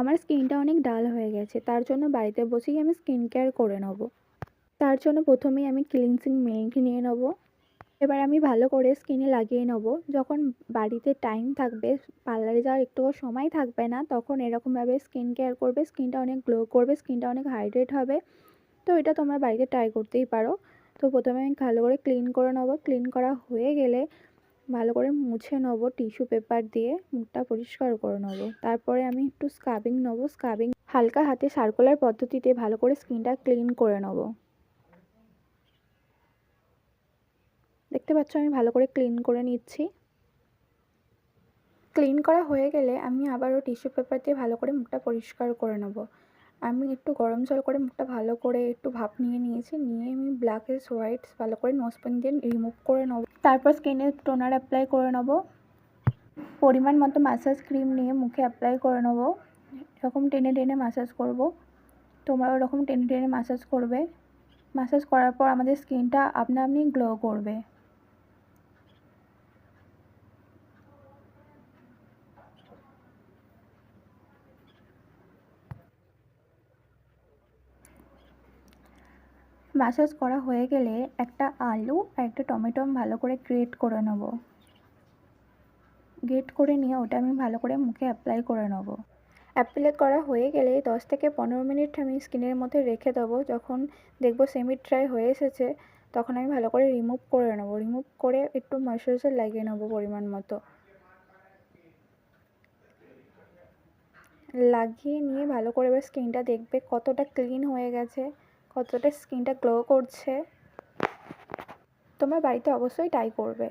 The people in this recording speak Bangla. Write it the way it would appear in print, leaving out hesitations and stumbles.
আমার স্কিনটা অনেক ডাল হয়ে গেছে, তার জন্য বাড়িতে বসেই আমি স্কিন কেয়ার করে নেব। তার জন্য প্রথমেই আমি ক্লিনজিং মিল্ক নিয়ে নেব। এবার আমি ভালো করে স্কিনে লাগিয়ে নেব। যখন বাড়িতে টাইম থাকবে, পার্লারে যাওয়ার একটুও সময় থাকবে না, তখন এরকমভাবে স্কিন কেয়ার করবে, স্কিনটা অনেক গ্লো করবে, স্কিনটা অনেক হাইড্রেট হবে। তো এটা তোমরা বাড়িতে ট্রাই করতেই পারো। তো প্রথমে আমি ভালো করে ক্লিন করে নেব। ক্লিন করা হয়ে গেলে ভালো করে মুছে নেব, টিস্যু পেপার দিয়ে মুখটা পরিষ্কার করে নেব। তারপরে আমি একটু স্ক্রাবিং নেব। স্ক্রাবিং হালকা হাতে সার্কুলার পদ্ধতিতে ভালো করে স্কিনটা ক্লিন করে নেব। দেখতে পাচ্ছ আমি ভালো করে ক্লিন করে নিচ্ছি। ক্লিন করা হয়ে গেলে আমি আবারও টিস্যু পেপার দিয়ে ভালো করে মুখটা পরিষ্কার করে নেব। আমি একটু গরম জল করে মুখটা ভালো করে একটু ভাপ নিয়ে নিয়েছি। নিয়ে আমি ব্ল্যাকেজ হোয়াইটস ভালো করে নোজপিন দিয়ে রিমুভ করে নেব। তারপর স্কিনে টোনার অ্যাপ্লাই করে নেব। পরিমাণ মতো ম্যাসাজ ক্রিম নিয়ে মুখে অ্যাপ্লাই করে নেব। এরকম টেনে টেনে ম্যাসাজ করব। তোমরা ওরকম টেনে টেনে ম্যাসাজ করবে। ম্যাসাজ করার পর আমাদের স্কিনটা আপনা আপনি গ্লো করবে। ম্যাসাজ করা হয়ে গেলে একটা আলু আর একটা টমেটো আমি ভালো করে গ্রেট করে নেব। গ্রেট করে নিয়ে ওটা আমি ভালো করে মুখে অ্যাপ্লাই করে নেব। অ্যাপ্লাই করা হয়ে গেলে 10 থেকে 15 মিনিট আমি স্কিনের মধ্যে রেখে দেবো। যখন দেখব সেমি ড্রাই হয়ে এসেছে, তখন আমি ভালো করে রিমুভ করে নেব। রিমুভ করে একটু ময়েশ্চারাইজার লাগিয়ে নেব পরিমাণ মতো। লাগিয়ে নিয়ে ভালো করে এবার স্কিনটা দেখবে কতটা ক্লিন হয়ে গেছে, কতটা স্কিনটা গ্লো করছে। তোমরা বাড়িতে অবশ্যই ট্রাই করবে।